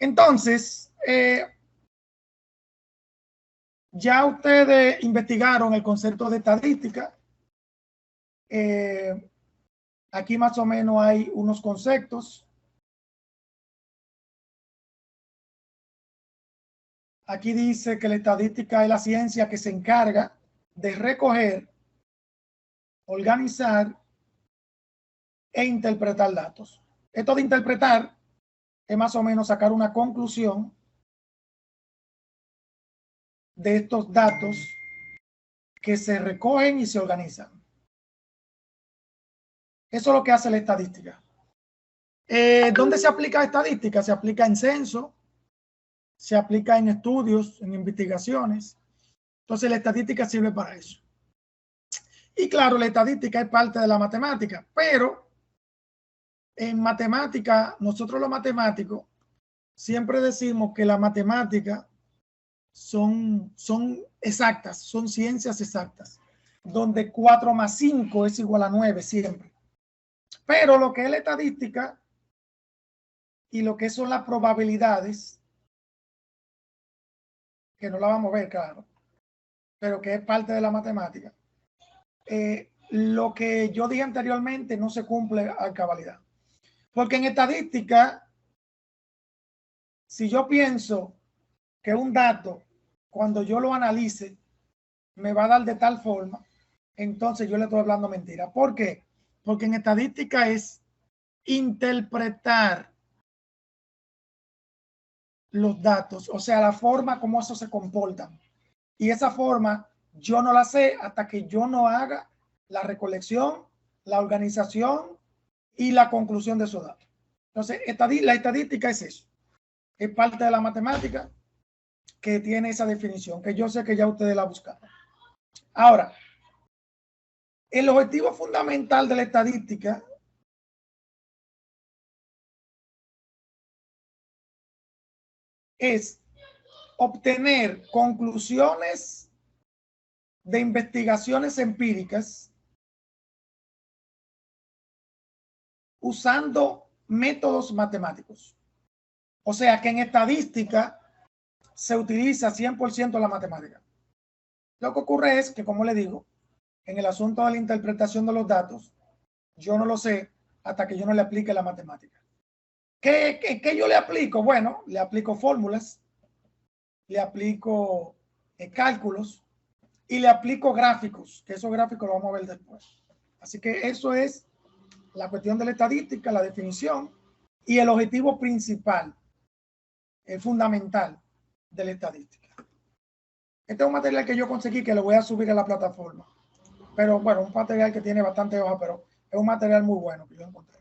Entonces, ya ustedes investigaron el concepto de estadística. Aquí más o menos hay unos conceptos. Aquí dice que la estadística es la ciencia que se encarga de recoger, organizar e interpretar datos. Esto de interpretar es más o menos sacar una conclusión de estos datos que se recogen y se organizan. Eso es lo que hace la estadística. ¿Dónde se aplica la estadística? Se aplica en censo, se aplica en estudios, en investigaciones. Entonces la estadística sirve para eso. Y claro, la estadística es parte de la matemática, pero en matemática, nosotros los matemáticos siempre decimos que la matemática son exactas, son ciencias exactas, donde 4 más 5 es igual a 9 siempre. Pero lo que es la estadística y lo que son las probabilidades, que no la vamos a ver, claro, pero que es parte de la matemática, lo que yo dije anteriormente no se cumple a cabalidad. Porque en estadística, si yo pienso que un dato, cuando yo lo analice, me va a dar de tal forma, entonces yo le estoy hablando mentira. ¿Por qué? Porque en estadística es interpretar los datos, o sea, la forma como esos se comportan. Y esa forma yo no la sé hasta que yo no haga la recolección, la organización y la conclusión de esos datos. Entonces, la estadística es eso. Es parte de la matemática que tiene esa definición, que yo sé que ya ustedes la buscaron. Ahora, el objetivo fundamental de la estadística es obtener conclusiones de investigaciones empíricas usando métodos matemáticos. O sea que en estadística se utiliza 100% la matemática. Lo que ocurre es que, como le digo, en el asunto de la interpretación de los datos, yo no lo sé hasta que yo no le aplique la matemática. ¿Qué yo le aplico? Bueno, le aplico fórmulas, le aplico cálculos y le aplico gráficos, que esos gráficos los vamos a ver después. Así que eso es la cuestión de la estadística, la definición y el objetivo principal, fundamental de la estadística. Este es un material que yo conseguí que lo voy a subir a la plataforma. Pero bueno, un material que tiene bastante hoja, pero es un material muy bueno que yo encontré.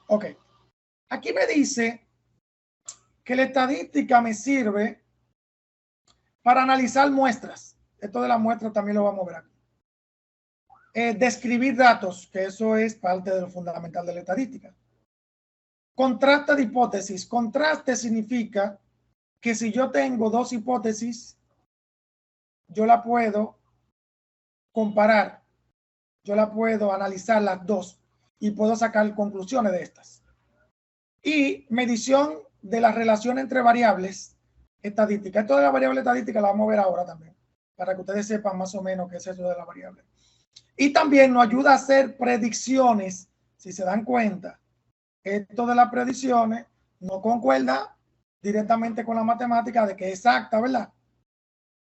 Ok. Aquí me dice que la estadística me sirve para analizar muestras. Esto de las muestras también lo vamos a ver aquí. Describir datos, que eso es parte de lo fundamental de la estadística. Contraste de hipótesis. Contraste significa que si yo tengo dos hipótesis, yo la puedo comparar, yo la puedo analizar las dos y puedo sacar conclusiones de estas. Y medición de la relación entre variables estadísticas. Esto de la variable estadística la vamos a ver ahora también, para que ustedes sepan más o menos qué es eso de la variable. Y también nos ayuda a hacer predicciones. Si se dan cuenta, esto de las predicciones no concuerda directamente con la matemática de que es exacta, ¿verdad?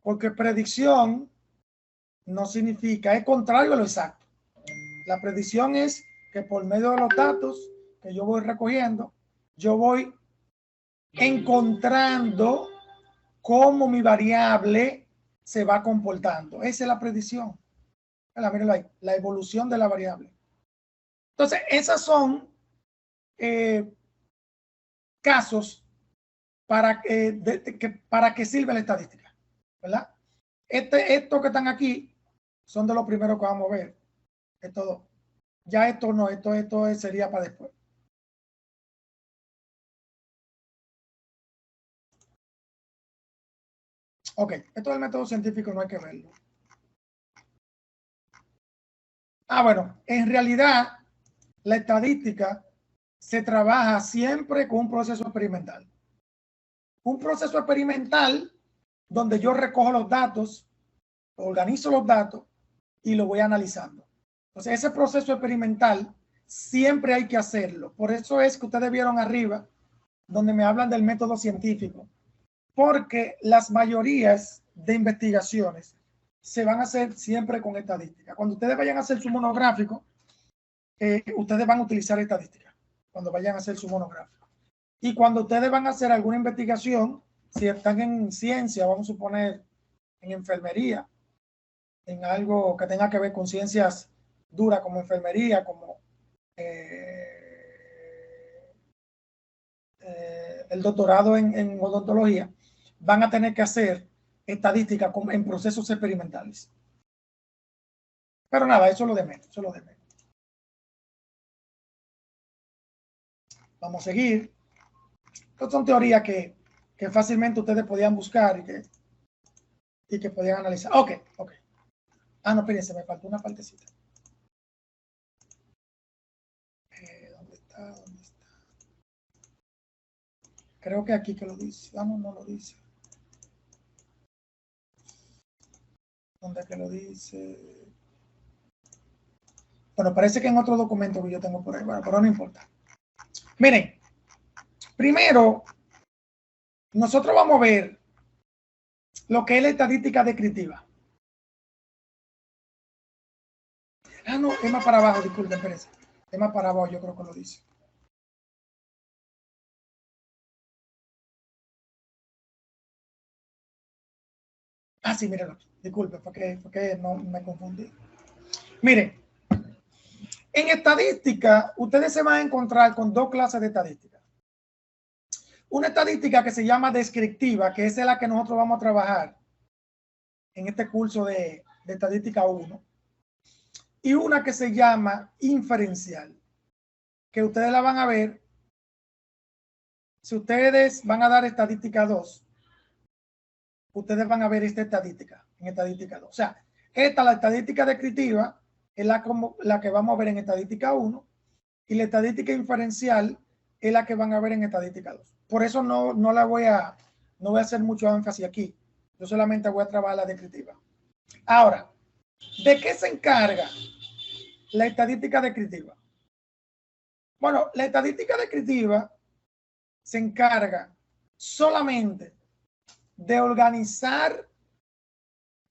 Porque predicción no significa, es contrario a lo exacto. La predicción es que por medio de los datos que yo voy recogiendo, yo voy encontrando cómo mi variable se va comportando. Esa es la predicción. Mírenlo ahí, la evolución de la variable. Entonces, esas son casos para que sirve la estadística, ¿verdad? Estos que están aquí son de los primeros que vamos a ver. Estos dos. Ya esto no, esto sería para después. Ok, esto del método científico no hay que verlo. Bueno, en realidad la estadística se trabaja siempre con un proceso experimental. Un proceso experimental donde yo recojo los datos, organizo los datos y lo voy analizando. Entonces, ese proceso experimental siempre hay que hacerlo. Por eso es que ustedes vieron arriba, donde me hablan del método científico, porque las mayorías de investigaciones se van a hacer siempre con estadística. Cuando ustedes vayan a hacer su monográfico, ustedes van a utilizar estadística, cuando vayan a hacer su monográfico. Y cuando ustedes van a hacer alguna investigación, si están en ciencia, vamos a suponer en enfermería, en algo que tenga que ver con ciencias duras como enfermería, como el doctorado en odontología, van a tener que hacer estadística en procesos experimentales. Pero nada, eso es lo de menos, eso es lo de menos. Vamos a seguir. Estas son teorías que fácilmente ustedes podían buscar y que podían analizar. Ok. Ah, no, espérense, me faltó una partecita. ¿Dónde está? Creo que aquí que lo dice. Vamos, no lo dice. ¿Dónde que lo dice? Bueno, parece que en otro documento que yo tengo por ahí, bueno, pero no importa. Miren, primero, nosotros vamos a ver lo que es la estadística descriptiva. Ah, no, es más para abajo, disculpen, espérense. Es más para abajo, yo creo que lo dice. Ah, sí, mírenlo. Disculpen, porque no me confundí. Miren, en estadística, ustedes se van a encontrar con dos clases de estadística. Una estadística que se llama descriptiva, que esa es la que nosotros vamos a trabajar en este curso de estadística 1. Y una que se llama inferencial, que ustedes la van a ver si ustedes van a dar estadística 2. Ustedes van a ver esta estadística en estadística 2. O sea, esta, la estadística descriptiva, es la que vamos a ver en estadística 1 y la estadística inferencial es la que van a ver en estadística 2. Por eso no voy a hacer mucho énfasis aquí. Yo solamente voy a trabajar la descriptiva. Ahora, ¿de qué se encarga la estadística descriptiva? Bueno, la estadística descriptiva se encarga solamente de organizar,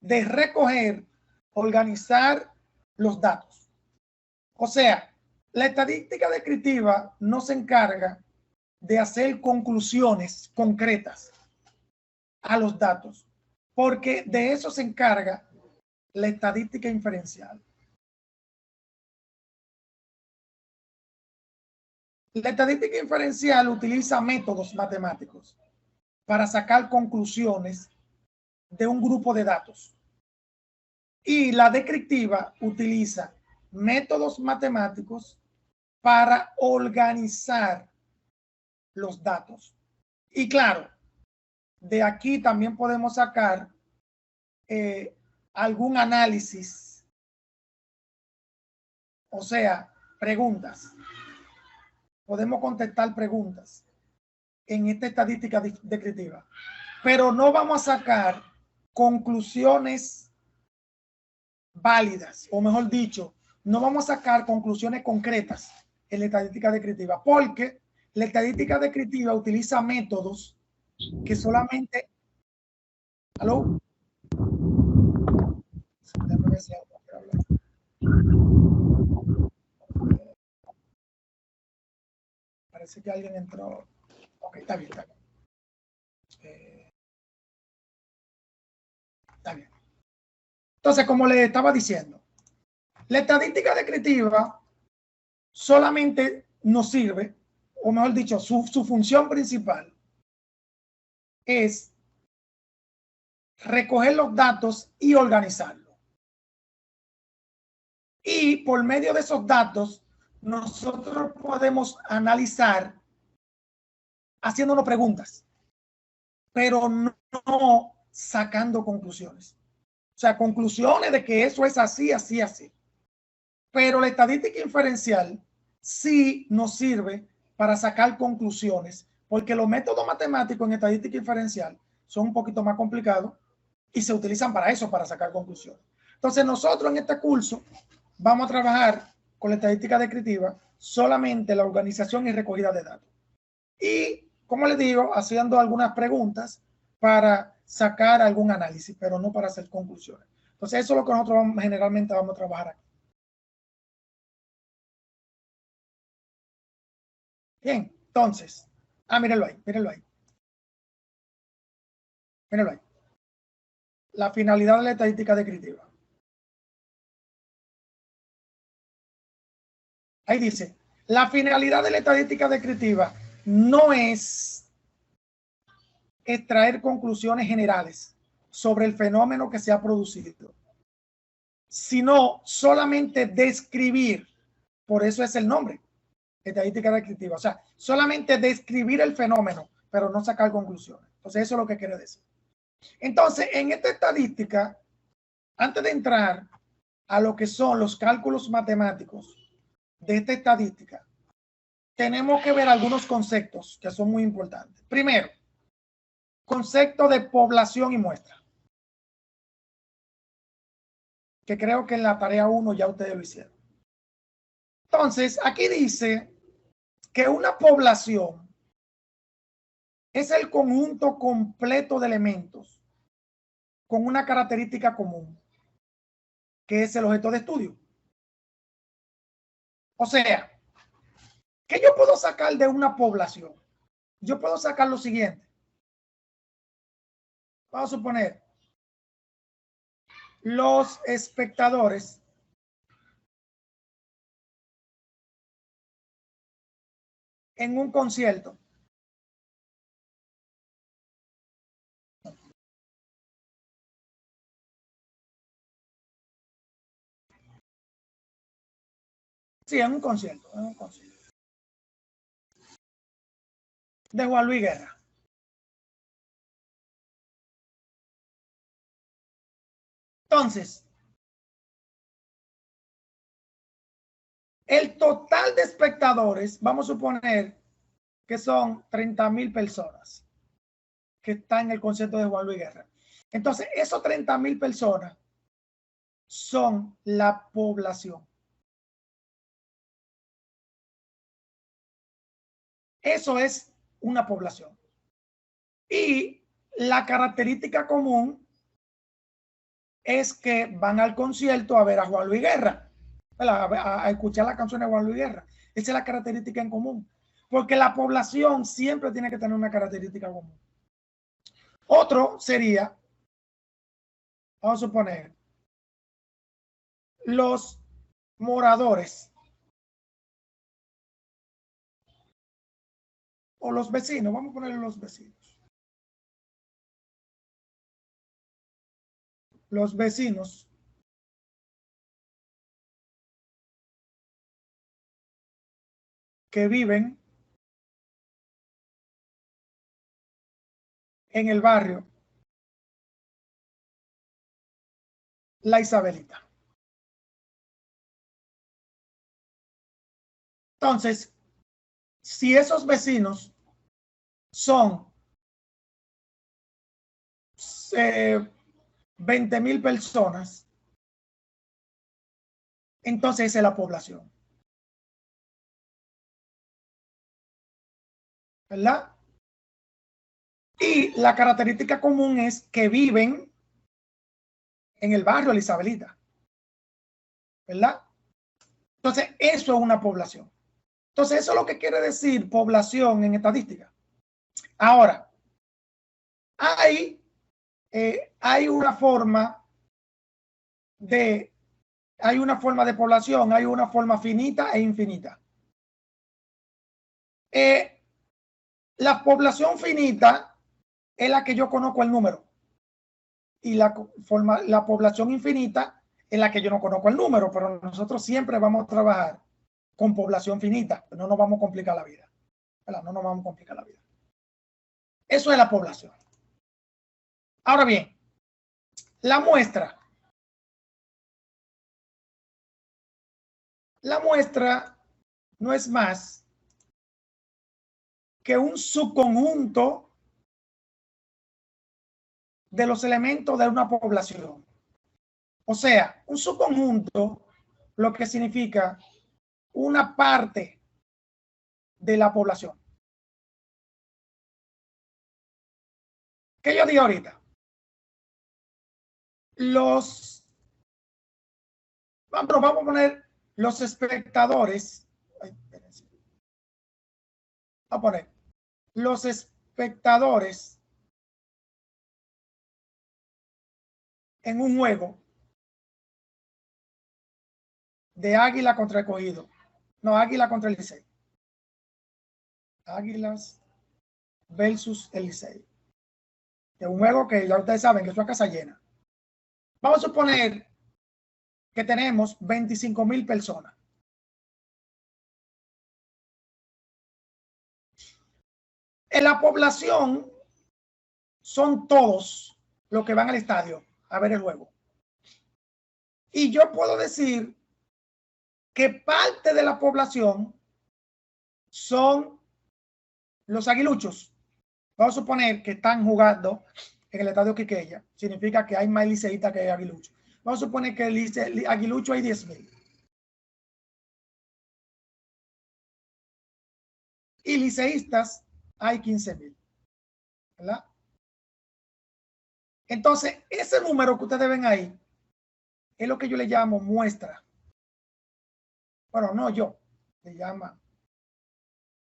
de recoger, organizar los datos. O sea, la estadística descriptiva no se encarga de hacer conclusiones concretas a los datos, porque de eso se encarga la estadística inferencial. La estadística inferencial utiliza métodos matemáticos para sacar conclusiones de un grupo de datos. Y la descriptiva utiliza métodos matemáticos para organizar los datos. Y claro, de aquí también podemos sacar algún análisis, o sea, preguntas. Podemos contestar preguntas en esta estadística descriptiva, pero no vamos a sacar conclusiones válidas, o mejor dicho, no vamos a sacar conclusiones concretas en la estadística descriptiva, porque la estadística descriptiva utiliza métodos que solamente... ¿Aló? Déjame ver si alguien quiere hablar. Parece que alguien entró. Ok, está bien, está bien. Está bien. Entonces, como le estaba diciendo, la estadística descriptiva solamente nos sirve, o mejor dicho, su función principal es recoger los datos y organizarlos. Y por medio de esos datos, nosotros podemos analizar haciéndonos preguntas, pero no sacando conclusiones. O sea, conclusiones de que eso es así, así, así. Pero la estadística inferencial sí nos sirve para sacar conclusiones, porque los métodos matemáticos en estadística inferencial son un poquito más complicados y se utilizan para eso, para sacar conclusiones. Entonces nosotros en este curso vamos a trabajar con la estadística descriptiva solamente la organización y recogida de datos. Y, como les digo, haciendo algunas preguntas para sacar algún análisis, pero no para hacer conclusiones. Entonces eso es lo que nosotros generalmente vamos a trabajar aquí. Bien, entonces, mírenlo ahí, mírenlo ahí. Mírenlo ahí. La finalidad de la estadística descriptiva. Ahí dice, la finalidad de la estadística descriptiva no es extraer conclusiones generales sobre el fenómeno que se ha producido, sino solamente describir, por eso es el nombre, estadística descriptiva, o sea, solamente describir el fenómeno, pero no sacar conclusiones. Entonces eso es lo que quiere decir. Entonces, en esta estadística, antes de entrar a lo que son los cálculos matemáticos de esta estadística, tenemos que ver algunos conceptos que son muy importantes. Primero, concepto de población y muestra, que creo que en la tarea 1 ya ustedes lo hicieron. Entonces, aquí dice que una población es el conjunto completo de elementos con una característica común, que es el objeto de estudio. O sea, ¿qué yo puedo sacar de una población? Yo puedo sacar lo siguiente. Vamos a suponer, los espectadores en un concierto. Sí, en un concierto, de Juan Luis Guerra. Entonces, el total de espectadores, vamos a suponer que son 30,000 personas que están en el concierto de Juan Luis Guerra. Entonces, esos 30,000 personas son la población. Eso es una población. Y la característica común es que van al concierto a ver a Juan Luis Guerra, a escuchar la canción de Juan Luis Guerra. Esa es la característica en común, porque la población siempre tiene que tener una característica común. Otro sería, vamos a suponer, los moradores o los vecinos, vamos a ponerle los vecinos. Los vecinos que viven en el barrio La Isabelita. Entonces, si esos vecinos son 20,000 personas, entonces esa es la población. ¿Verdad? Y la característica común es que viven en el barrio La Isabelita. ¿Verdad? Entonces, eso es una población. Entonces, eso es lo que quiere decir población en estadística. Ahora, hay una forma de población, hay una forma finita e infinita. La población finita es la que yo conozco el número. Y la población infinita es la que yo no conozco el número, pero nosotros siempre vamos a trabajar con población finita. No nos vamos a complicar la vida. ¿Verdad? No nos vamos a complicar la vida. Eso es la población. Ahora bien, la muestra. La muestra no es más que un subconjunto de los elementos de una población. O sea, un subconjunto lo que significa una parte de la población. ¿Qué yo digo ahorita? Vamos a poner los espectadores. Vamos a poner los espectadores en un juego de Águila contra el Cogido. No, Águila contra el Licey. Águilas versus el Licey. Es un juego que ya ustedes saben que es una casa llena. Vamos a suponer que tenemos 25,000 personas. En la población son todos los que van al estadio a ver el juego. Y yo puedo decir que parte de la población son los aguiluchos. Vamos a suponer que están jugando en el estadio Quiqueya. Significa que hay más liceístas que aguiluchos. Vamos a suponer que el aguilucho hay 10,000. Y liceístas hay 15,000. ¿Verdad? Entonces, ese número que ustedes ven ahí es lo que yo le llamo muestra. Bueno, no yo, le llama.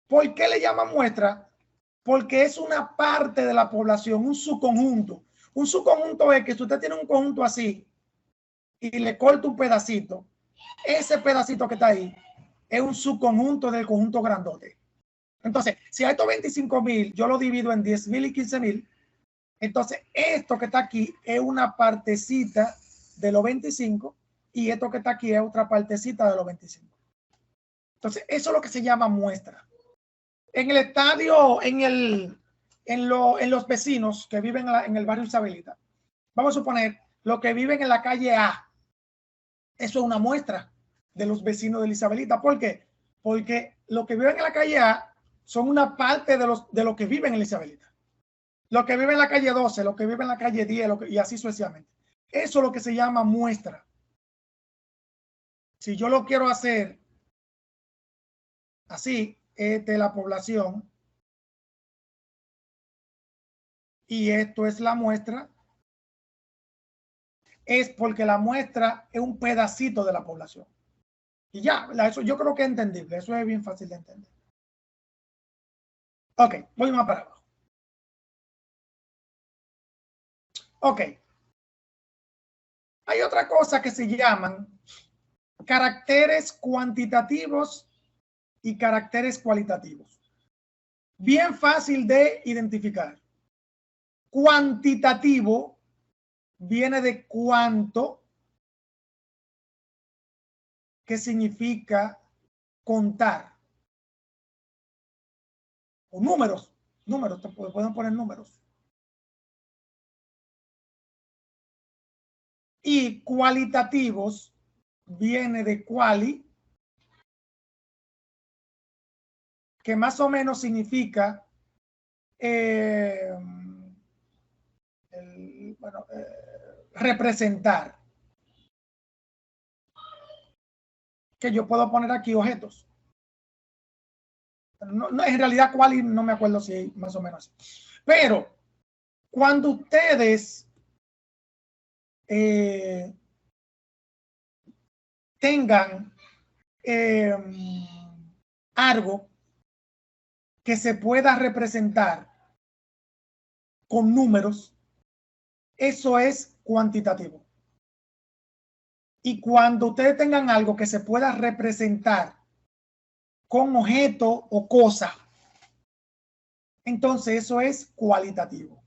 ¿Por qué le llama muestra? Porque es una parte de la población, un subconjunto. Un subconjunto es que si usted tiene un conjunto así y le corta un pedacito, ese pedacito que está ahí es un subconjunto del conjunto grandote. Entonces, si a estos 25,000 yo lo divido en 10,000 y 15,000, entonces esto que está aquí es una partecita de los 25 y esto que está aquí es otra partecita de los 25. Entonces, eso es lo que se llama muestra. En el estadio, en los vecinos que viven en el barrio Isabelita, vamos a suponer los que viven en la calle A, eso es una muestra de los vecinos de la Isabelita. ¿Por qué? Porque los que viven en la calle A son una parte de los que viven en la Isabelita. Los que viven en la calle 12, los que viven en la calle 10 y así sucesivamente. Eso es lo que se llama muestra. Si yo lo quiero hacer así, de la población, y esto es la muestra, es porque la muestra es un pedacito de la población. Y ya, eso yo creo que es entendible, eso es bien fácil de entender. Ok, voy más para abajo. Ok. Hay otra cosa que se llaman caracteres cuantitativos y caracteres cualitativos. Bien fácil de identificar. Cuantitativo viene de cuánto, que significa contar. O números, pueden poner números. Y cualitativos viene de quali, que más o menos significa representar. Que yo puedo poner aquí objetos. No, en realidad, quali no me acuerdo si más o menos. Pero cuando ustedes tengan algo que se pueda representar con números, eso es cuantitativo. Y cuando ustedes tengan algo que se pueda representar con objeto o cosa, entonces eso es cualitativo.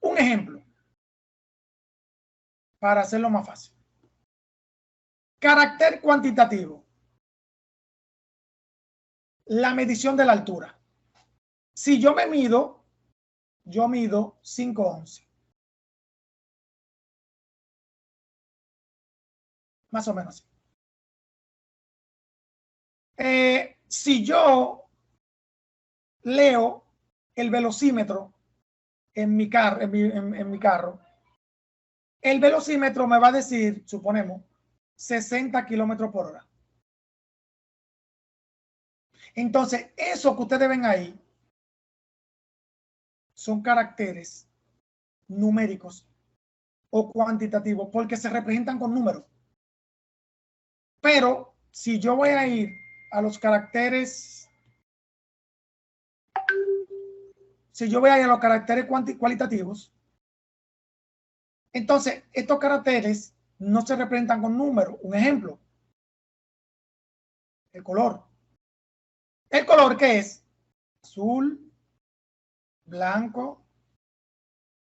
Un ejemplo, para hacerlo más fácil. Carácter cuantitativo. La medición de la altura. Si yo mido 5'11". Más o menos. Si yo leo el velocímetro en mi carro, en mi carro, el velocímetro me va a decir, suponemos, 60 kilómetros por hora. Entonces, eso que ustedes ven ahí son caracteres numéricos o cuantitativos porque se representan con números. Pero si yo voy a ir a los caracteres, cualitativos, entonces estos caracteres no se representan con números. Un ejemplo, el color. ¿El color qué es? Azul, blanco,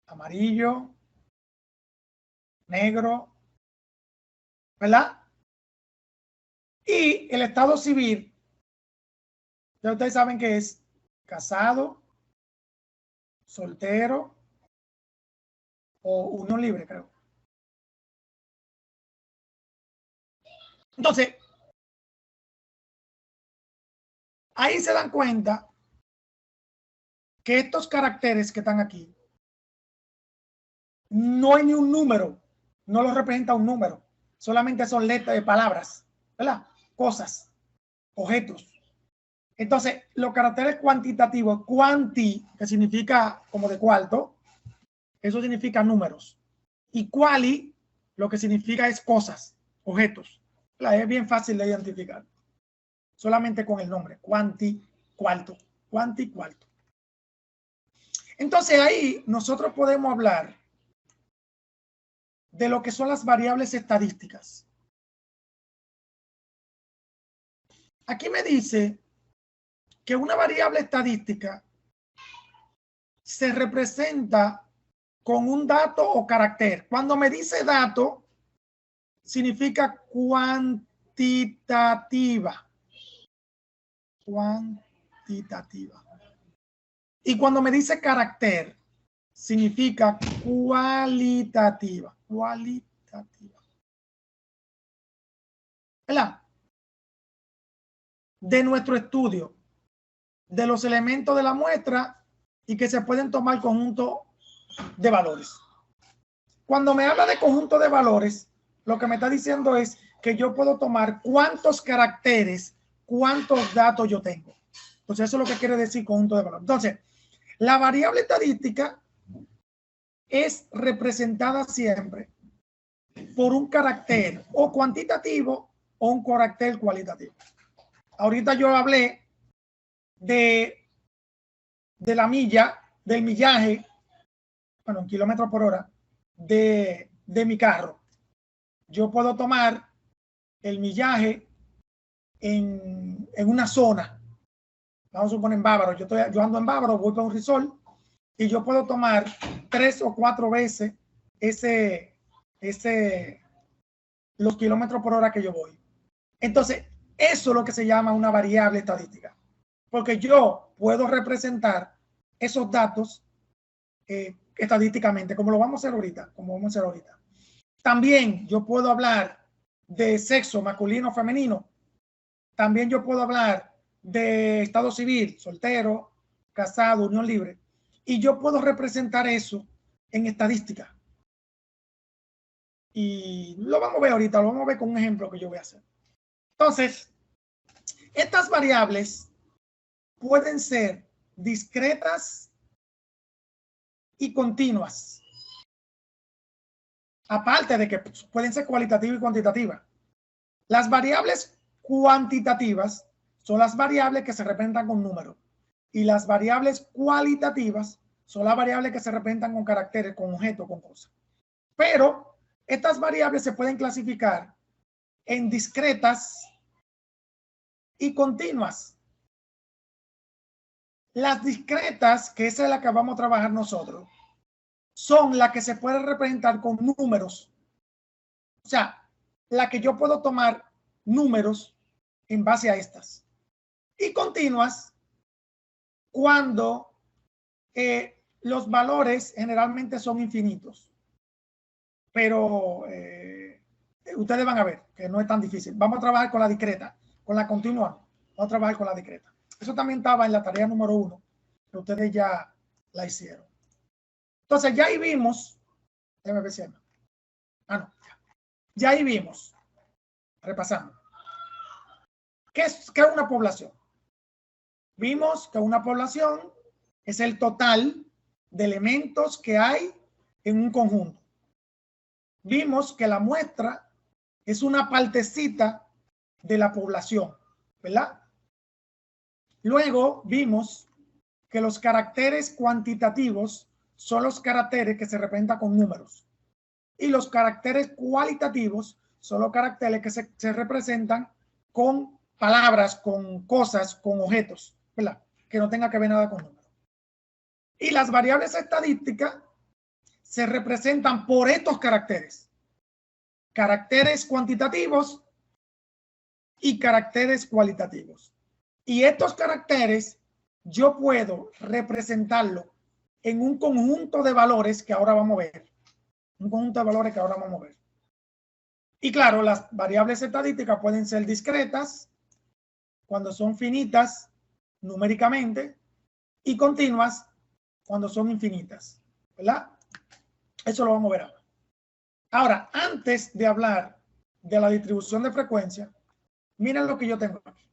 amarillo, negro, ¿verdad? Y el estado civil, ya ustedes saben que es casado, soltero o unión libre, creo. Entonces, ahí se dan cuenta que estos caracteres que están aquí, no hay ni un número, no los representa un número, solamente son letras de palabras, ¿verdad? Cosas, objetos. Entonces, los caracteres cuantitativos, quanti, que significa como de cuarto, eso significa números. Y quali, lo que significa es cosas, objetos. Es bien fácil de identificar. Solamente con el nombre, quanti, cuarto, quanti, cuarto. Entonces ahí nosotros podemos hablar de lo que son las variables estadísticas. Aquí me dice que una variable estadística se representa con un dato o carácter. Cuando me dice dato, significa cuantitativa. Cuantitativa. Y cuando me dice carácter, significa cualitativa. Cualitativa. ¿Verdad? De nuestro estudio, de los elementos de la muestra y que se pueden tomar conjunto de valores. Cuando me habla de conjunto de valores, lo que me está diciendo es que yo puedo tomar cuántos caracteres, cuántos datos yo tengo. Entonces, eso es lo que quiere decir conjunto de valores. Entonces, la variable estadística es representada siempre por un carácter o cuantitativo o un carácter cualitativo. Ahorita yo hablé de la milla, del millaje, bueno, en kilómetros por hora, de mi carro. Yo puedo tomar el millaje en una zona. Vamos a suponer en Bávaro. Yo ando en Bávaro, voy para un resort y yo puedo tomar 3 o 4 veces los kilómetros por hora que yo voy. Entonces, eso es lo que se llama una variable estadística. Porque yo puedo representar esos datos estadísticamente, como lo vamos a hacer ahorita. También yo puedo hablar de sexo masculino o femenino. También yo puedo hablar de estado civil, soltero, casado, unión libre. Y yo puedo representar eso en estadística. Y lo vamos a ver ahorita, lo vamos a ver con un ejemplo que yo voy a hacer. Entonces, estas variables pueden ser discretas y continuas. Aparte de que pueden ser cualitativas y cuantitativas. Las variables cuantitativas son las variables que se representan con números. Y las variables cualitativas son las variables que se representan con caracteres, con objetos, con cosas. Pero estas variables se pueden clasificar en discretas y continuas. Las discretas, que esa es la que vamos a trabajar nosotros, son las que se pueden representar con números. O sea, la que yo puedo tomar números en base a estas. Y continuas cuando los valores generalmente son infinitos. Pero ustedes van a ver que no es tan difícil. Vamos a trabajar con la discreta, con la continua. Vamos a trabajar con la discreta. Eso también estaba en la tarea número 1 que ustedes ya la hicieron. Entonces ya ahí vimos, déjame ver si hay más. No, ya ahí vimos, repasando. ¿Qué es una población? Vimos que una población es el total de elementos que hay en un conjunto. Vimos que la muestra es una partecita de la población, ¿verdad? Luego vimos que los caracteres cuantitativos son los caracteres que se representan con números y los caracteres cualitativos son los caracteres que se representan con palabras, con cosas, con objetos, ¿verdad? Que no tenga que ver nada con números. Y las variables estadísticas se representan por estos caracteres. Caracteres cuantitativos y caracteres cualitativos. Y estos caracteres yo puedo representarlo en un conjunto de valores que ahora vamos a ver. Un conjunto de valores que ahora vamos a ver. Y claro, las variables estadísticas pueden ser discretas cuando son finitas numéricamente y continuas cuando son infinitas, ¿verdad? Eso lo vamos a ver ahora. Ahora, antes de hablar de la distribución de frecuencia, miren lo que yo tengo aquí.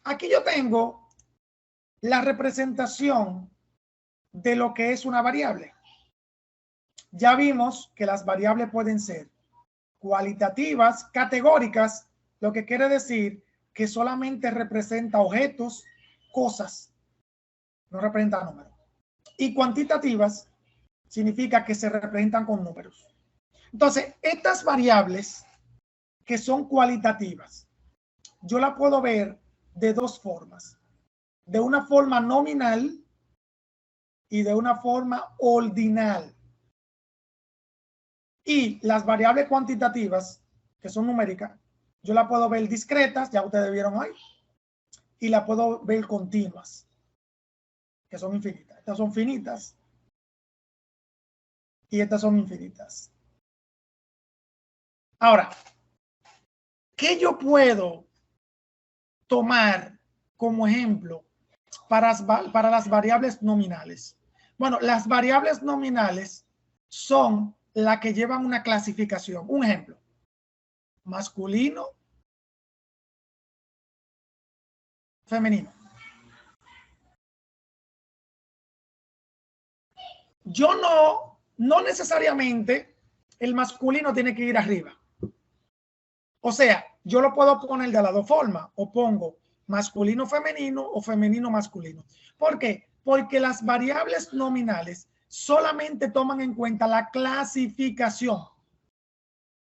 Aquí yo tengo la representación de lo que es una variable. Ya vimos que las variables pueden ser cualitativas, categóricas, lo que quiere decir que solamente representa objetos, cosas, no representa números. Y cuantitativas significa que se representan con números. Entonces, estas variables que son cualitativas, yo la puedo ver de dos formas. De una forma nominal y de una forma ordinal. Y las variables cuantitativas, que son numéricas, yo la puedo ver discretas, ya ustedes vieron ahí, y la puedo ver continuas, que son infinitas. Estas son finitas y estas son infinitas. Ahora, ¿qué yo puedo tomar como ejemplo para las variables nominales? Bueno, las variables nominales son las que llevan una clasificación. Un ejemplo, masculino, femenino. Yo no necesariamente el masculino tiene que ir arriba. O sea, yo lo puedo poner de las dos formas, o pongo masculino femenino o femenino masculino. ¿Por qué? Porque las variables nominales solamente toman en cuenta la clasificación,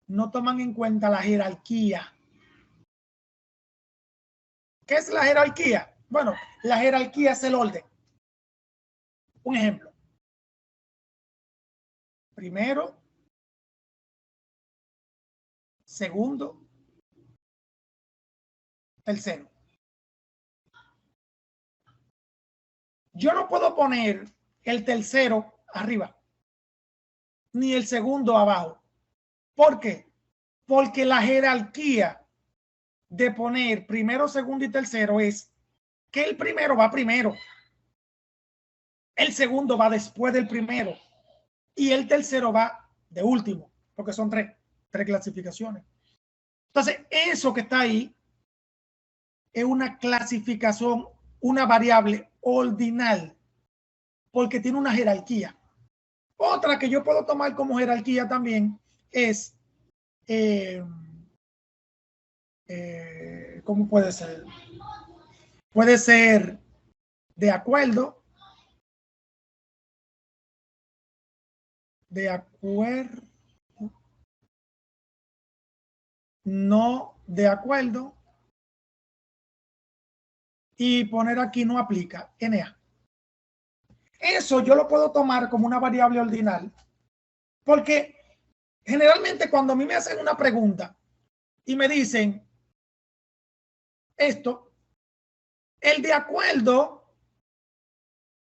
no toman en cuenta la jerarquía. ¿Qué es la jerarquía? Bueno, la jerarquía es el orden. Un ejemplo. Primero, segundo, tercero. Yo no puedo poner el tercero arriba, ni el segundo abajo. ¿Por qué? Porque la jerarquía de poner primero, segundo y tercero es que el primero va primero, el segundo va después del primero y el tercero va de último, porque son tres clasificaciones. Entonces, eso que está ahí es una clasificación, una variable ordinal, porque tiene una jerarquía. Otra que yo puedo tomar como jerarquía también es, ¿cómo puede ser? Puede ser de acuerdo, no de acuerdo, y poner aquí no aplica, NA. Eso yo lo puedo tomar como una variable ordinal, porque generalmente cuando a mí me hacen una pregunta y me dicen esto, el de acuerdo,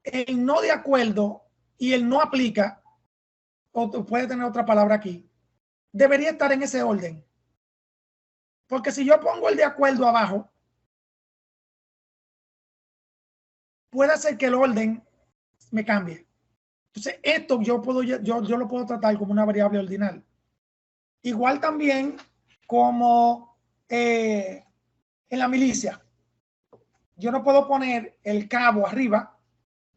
el no de acuerdo y el no aplica, o puede tener otra palabra aquí, debería estar en ese orden. Porque si yo pongo el de acuerdo abajo, puede hacer que el orden me cambie. Entonces, esto yo lo puedo tratar como una variable ordinal. Igual también como en la milicia. Yo no puedo poner el cabo arriba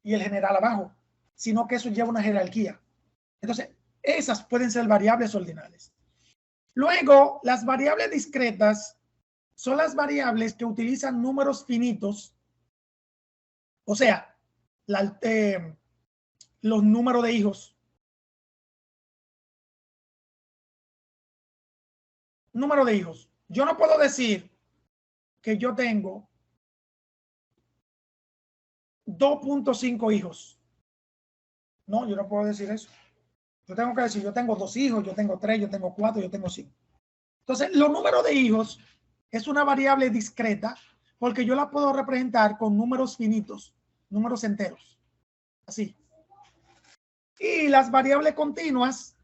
y el general abajo, sino que eso lleva una jerarquía. Entonces, esas pueden ser variables ordinales. Luego, las variables discretas son las variables que utilizan números finitos, o sea, los números de hijos. Número de hijos. Yo no puedo decir que yo tengo 2.5 hijos. No, yo no puedo decir eso. Yo tengo que decir, yo tengo 2 hijos, yo tengo 3, yo tengo 4, yo tengo 5. Entonces, los números de hijos es una variable discreta porque yo la puedo representar con números finitos, números enteros. Así. Y las variables continuas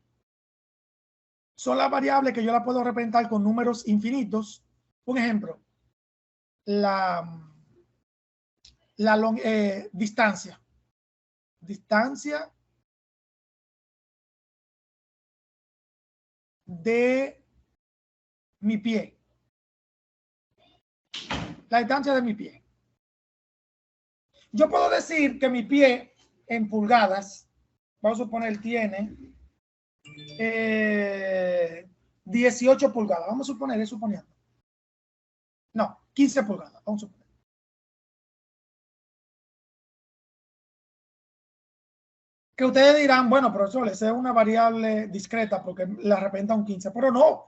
son las variables que yo la puedo representar con números infinitos. Un ejemplo, distancia. Distancia de mi pie. La distancia de mi pie. Yo puedo decir que mi pie en pulgadas, vamos a suponer, tiene 18 pulgadas. Vamos a suponer, suponiendo. No, 15 pulgadas. Vamos a suponer. Que ustedes dirán, bueno, profesor, esa es una variable discreta porque la representa un 15, pero no.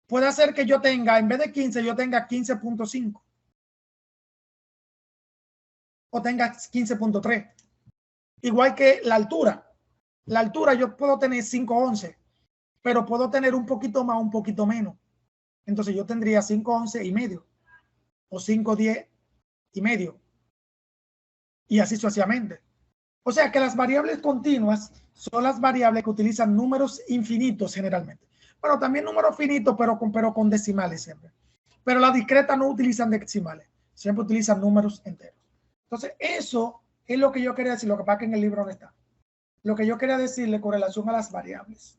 Puede ser que yo tenga, en vez de 15, yo tenga 15.5 o tenga 15.3. Igual que la altura. La altura yo puedo tener 5.11, pero puedo tener un poquito más, un poquito menos. Entonces yo tendría 5.11 y medio o 5.10 y medio. Y así sucesivamente. O sea que las variables continuas son las variables que utilizan números infinitos generalmente. Bueno, también números finitos, pero con decimales siempre. Pero las discretas no utilizan decimales, siempre utilizan números enteros. Entonces, eso es lo que yo quería decir, lo que pasa que en el libro no está. Lo que yo quería decirle con relación a las variables.